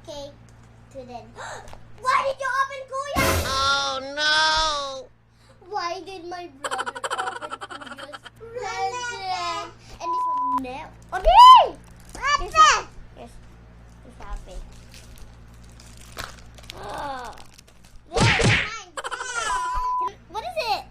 cake to the... Why did you open Kuya? Oh no! Why did my brother open Kuya's present? And this one now. Okay! Yes. It's happy. Oh. There, it's mine. What is it?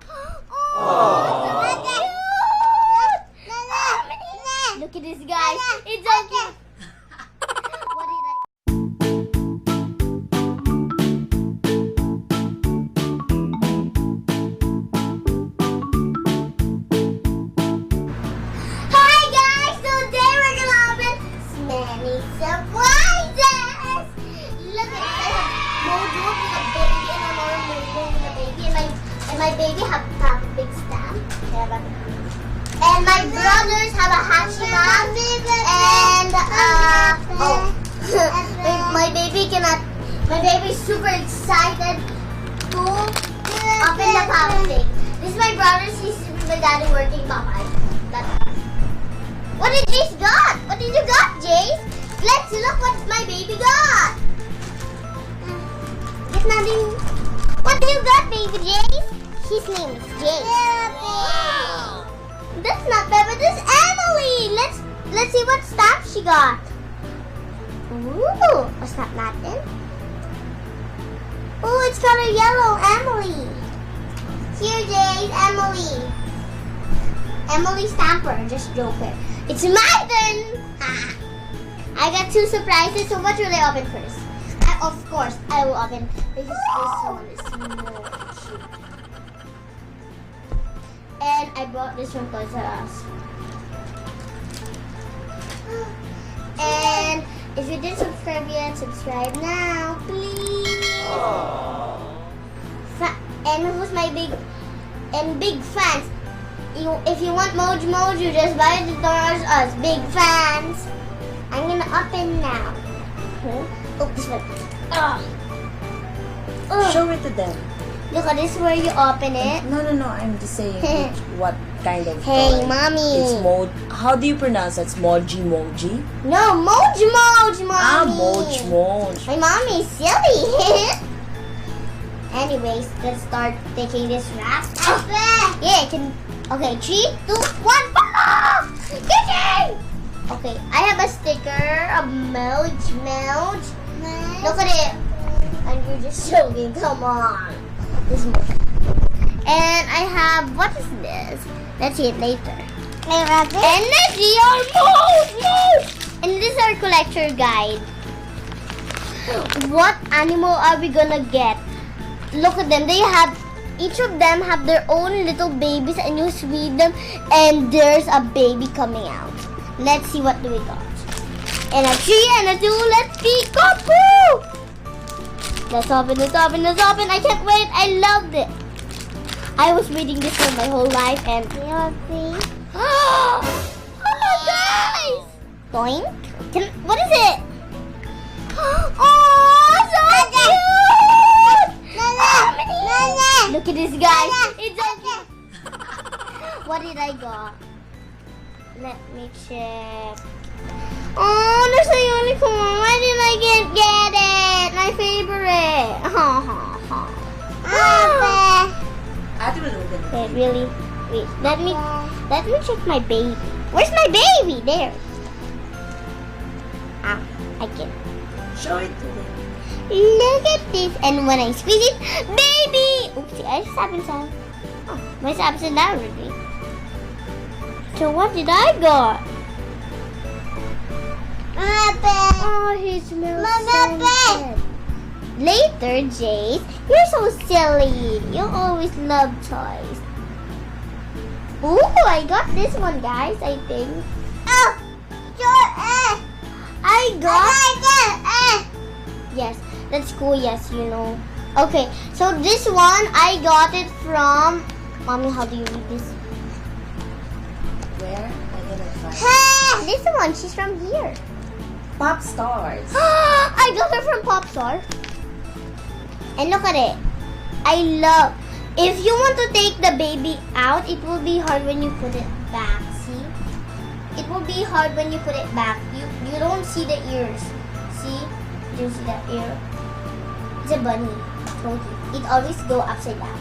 Oh, it's so cute! Look at this, guys. It's so cute. What did I... Hi guys! Today we're gonna open many surprises! Look at this. I have Mojo with a baby and another Mojo with a baby. And my baby have Papa Big Stamp. And my brothers have a Hachiman. And my baby's super excited to open the Papa Big. This is my brother's, he's with my daddy working Papa. What did Jace got? What did you got, Jace? Let's look what my baby got. Get nothing. What do you got, baby Jace? His name is Jace. Wow. That's not Peppa, that's Emily. Let's see what stamp she got. Ooh, a stamp napkin. Ooh, it's got a yellow Emily. Here, Jace, Emily. Emily Stamper, just joking. It's my turn! I got two surprises, so what will I open first? Of course, I will open because this one is more cute. And I bought this from Toys R Us. And if you didn't subscribe yet, subscribe now, please. And who's my big fans? If you want Mojo, just buy it at Toys R Us. Big fans. I'm gonna open now. Oh, this one. Show it to them. Look at this where you open it. No. I'm just saying what kind of Hey, toy. mommy. It's how do you pronounce that? It's Moji? No, Mojo, mommy. Moj. My mommy is silly. Anyways, let's start taking this wrap. Yeah, it can. Okay, 3, 2, 1. Okay, I have a sticker, a Moj. Look at it. And you're just joking. Come on. This is and I have, what is this? Let's see it later. And let's see our Moj. And this is our collector guide. What animal are we gonna get? Look at them. Each of them have their own little babies, and you feed them, and there's a baby coming out. Let's see what do we got. And a 3 and a 2. Let's peekaboo! Let's open. I can't wait. I loved it. I was reading this for my whole life, and oh, guys! Doink. What is it? Oh, so cute! Look at this, guys. It's so cute. What did I got? Let me check. Oh, there's a unicorn. Why did I get it? My favorite. Ate will open it. Wait, really? Wait, let me check my baby. Where's my baby? There. I get it. Show it to them. Look at this. And when I squeeze it, baby! Oopsie, I just happened to... Oh, mine's upside down already. So what did I got? Oh, he smells so good. Later, Jace. You're so silly. You always love toys. Ooh, I got this one, guys, I think. Oh, I got... Yes, that's cool, yes, you know. Okay, so this one, I got it from... Mommy, how do you read this? Where? I'm gonna find This one, she's from here. Pop Stars. I got her from Popstar. And look at it. I love... If you want to take the baby out, it will be hard when you put it back. See? It will be hard when you put it back. You don't see the ears. See? Do you see that ear? It's a bunny. Told you. It always go upside down.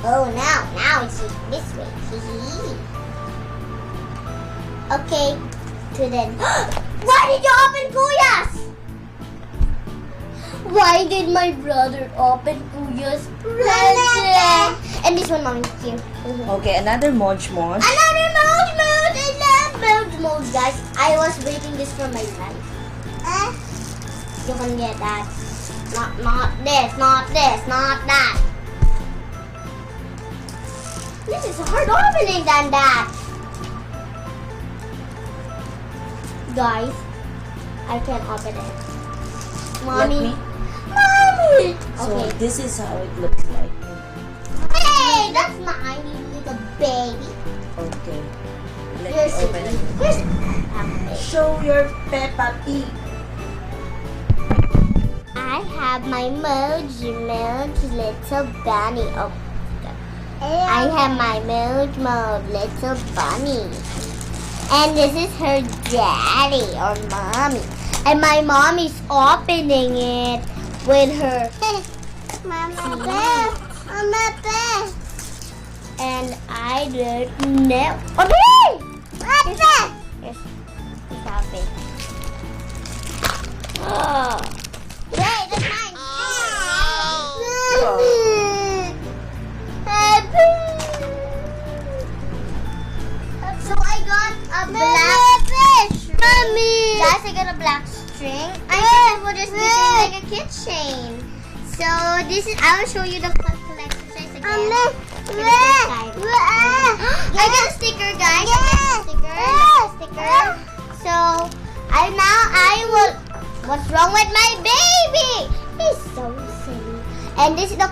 Oh, now it's this way. Okay. To then. Why did you open Kuya's? Why did my brother open Kuya's present? And this one, mommy, here. Okay, another Moj Moj. Another mode! I love mode, guys. I was waiting this for my life. You can get that. Not this, not that. This is hard opening than that. Guys, I can't open it. Mommy. Let me. Mommy! So Okay. this is how it looks like. Hey, that's my little baby. Okay. Let Here's me open it. Here's Show your Peppa Pig. I have my Moji little bunny. Oh, I have my Moji little bunny. And this is her daddy or mommy. And my mom is opening it with her. And I don't know. Okay! Yes. He's happy. Oh. Wait, that's mine. So I got a black fish. Mommy. Guys, I got a black string. I think we'll just use it like a keychain. So this is, I will show you the collection size again. I got a sticker, guys. I got a sticker. So I will. What's wrong with my baby? He's so silly. And this is the.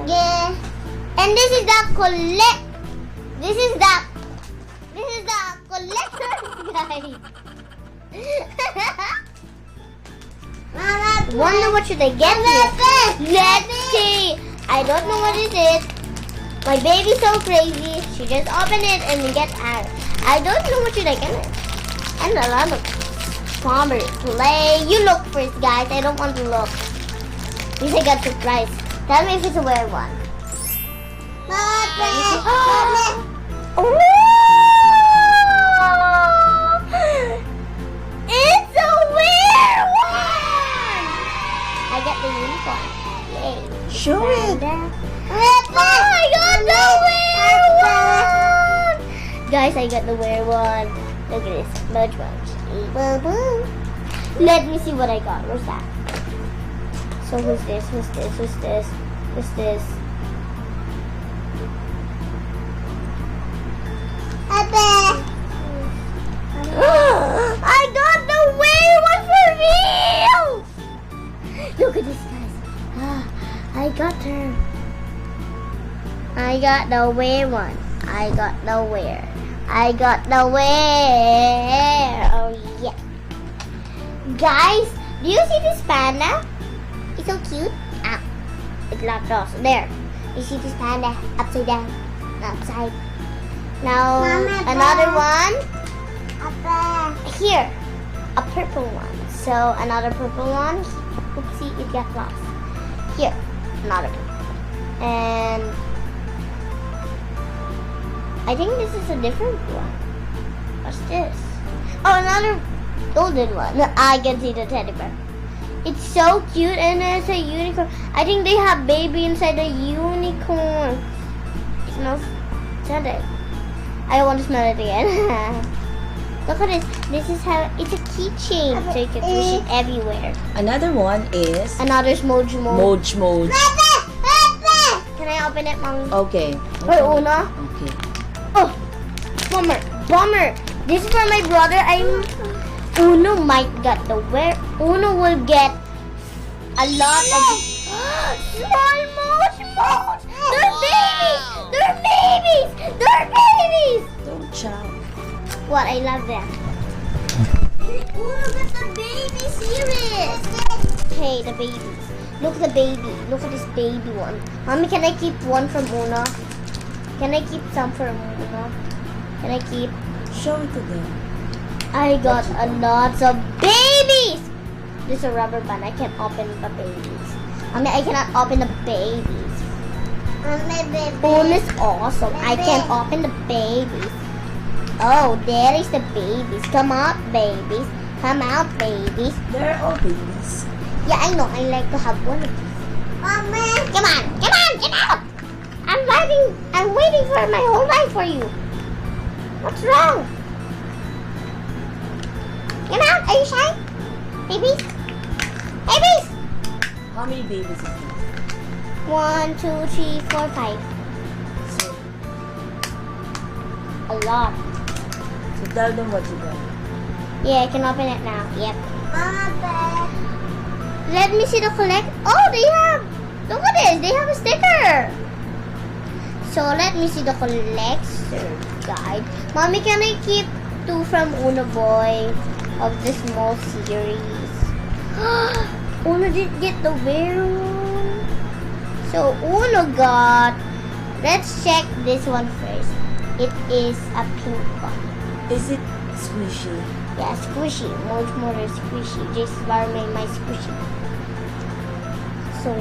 Yeah. And this is the collect. This is the collector, guys. Wonder what should I get here? Let's see. I don't know what it is. My baby's so crazy. She just opened it and we get out. I don't know what should I get it. And a lot of farmer play. You look first, guys. I don't want to look. Because I got surprise. Tell me if it's a weird one. Oh! It's a weird one! I got the unicorn. Yay. Show it. Oh, I got the weird one! Guys, I got the weird one. Look at this. Much. Let me see what I got. Where's that? So who's this? Who's this? I got the weird one for real! Look at this, guys. I got her. I got the weird one. I got the weird. Oh yeah. Guys, do you see this panda? It's so cute. Ah, it's locked off. There. You see this panda upside down, upside. Now another one. Here, a purple one. So another purple one. Oopsie, it got lost. Here, another purple. And I think this is a different one. What's this? Oh, another golden one. I can see the teddy bear. It's so cute and it's a unicorn. I think they have baby inside the unicorn. It smells good. I want to smell it again. Look at this. This is how it's a keychain, so you can push it everywhere. Another one is Another Moji. Moj Moj. Can I open it, Mommy? Okay. Or Una? Okay. Oh, bummer. This is for my brother. Uno might get the where. Uno will get a lot of small Moj. They're babies. Don't shout. What? I love them. Uno got the baby series. Hey, the babies. Look at the baby. Look at this baby one. Mommy, can I keep one from Uno? Can I keep some from Uno? Can I keep? Show it to them. I got a lot of baby This is a rubber band. I can open the babies. I mean, I cannot open the babies. Spoon is awesome. I can open the babies. Oh, there is the babies. Come out, babies. Come out, babies. They're all babies. Yeah, I know. I like to have one of these. Mommy. Come on. Come on. Get out. I'm waiting for my whole life for you. What's wrong? Come out. Are you shy? Babies? Babies! How many babies is this? 1, 2, 3, 4, 5. So, A lot. so tell them what you got. Yeah, I can open it now. Yep. Let me see the collect. Oh, they have. Look at this. They have a sticker. So let me see the collector guide. Mommy, can I keep 2 from Uno Boy of the small series? Uno did get the rare one. So Uno got. Let's check this one first. It is a pink one. Is it squishy? Yeah, squishy. Much more squishy. Just borrow my squishy. So,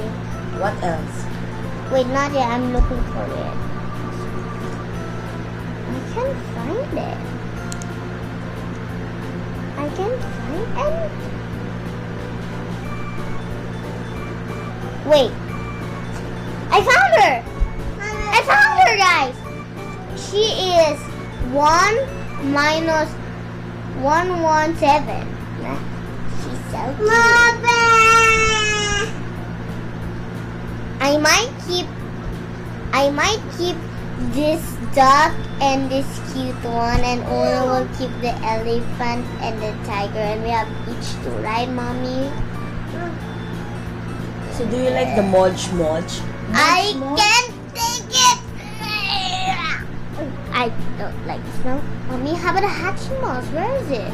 What else? wait, not yet. I'm looking for it. I can't find it. I can't find it. Wait. I found her! I found her, guys! She is 1 minus 117. She's so cute. I might keep this duck and this cute one, and Ola will keep the elephant and the tiger, and we have each 2, right, mommy? So do you like the Modge Modge? I can't take it. I don't like the smell. Mommy, how about the Hatchimals? Where is it?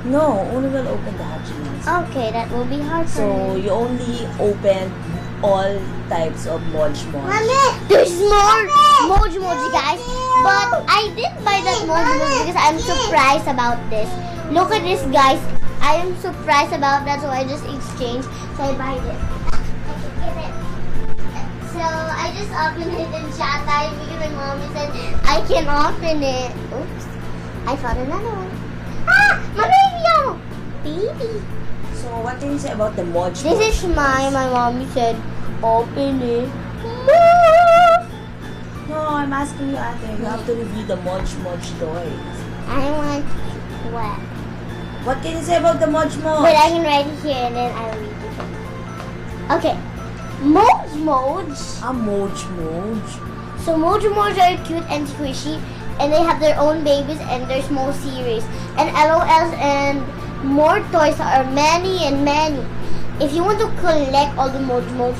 No, only will open the Hatchimals. Okay, that will be hard for So me. you only open all types of Modge Modge. There's more Moji guys. But I did buy that Moji because I'm surprised about this. Look at this, guys. I am surprised about that, so I just exchanged. So I buy this. So I just opened it in chat time because my mommy said I can open it. Oops. I found another one. Ah! My baby! Oh! Baby. So what can you say about the Modge This Modge? is my mommy said open it. No, I'm asking you, Ate. You have to review the Modge Modge toys. I want what? What can you say about the Modge Modge? Wait, I can write it here and then I'll read it. Okay. Moj. A Modge Modge. So Moj are cute and squishy, and they have their own babies and their small series. And LOLs and more toys are many and many. If you want to collect all the Moj,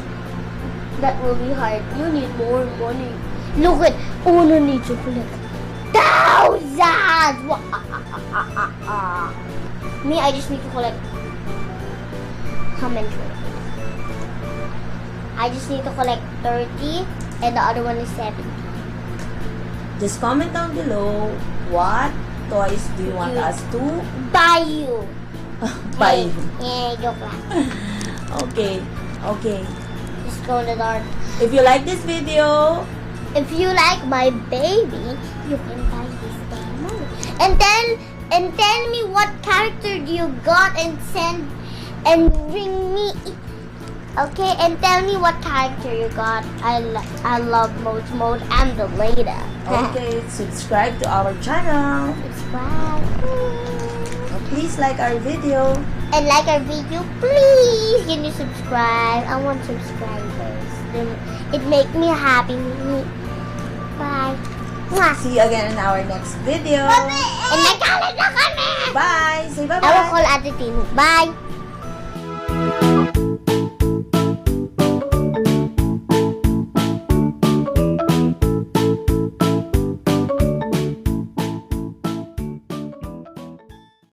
that will be hard. You need more money. Look at Uno needs to collect thousands. Me, I just need to collect how many? I just need to collect 30 and the other one is 70. Just comment down below what toys do you want us to Buy you. buy. Yeah, joke lang. Okay. Just go in the dark. If you like this video, If you like my baby, you can buy this demo. And tell me what character you got and send and bring me. Okay, and tell me what character you got. I love Mode and the Leda. okay, subscribe to our channel. Subscribe. Please like our video. And like our video, please. Can you subscribe? I want subscribers. It makes me happy. Bye. Mwah. See you again in our next video. And nagkalat na kami! Bye. Say I will bye-bye. call Ate Tinu. Bye.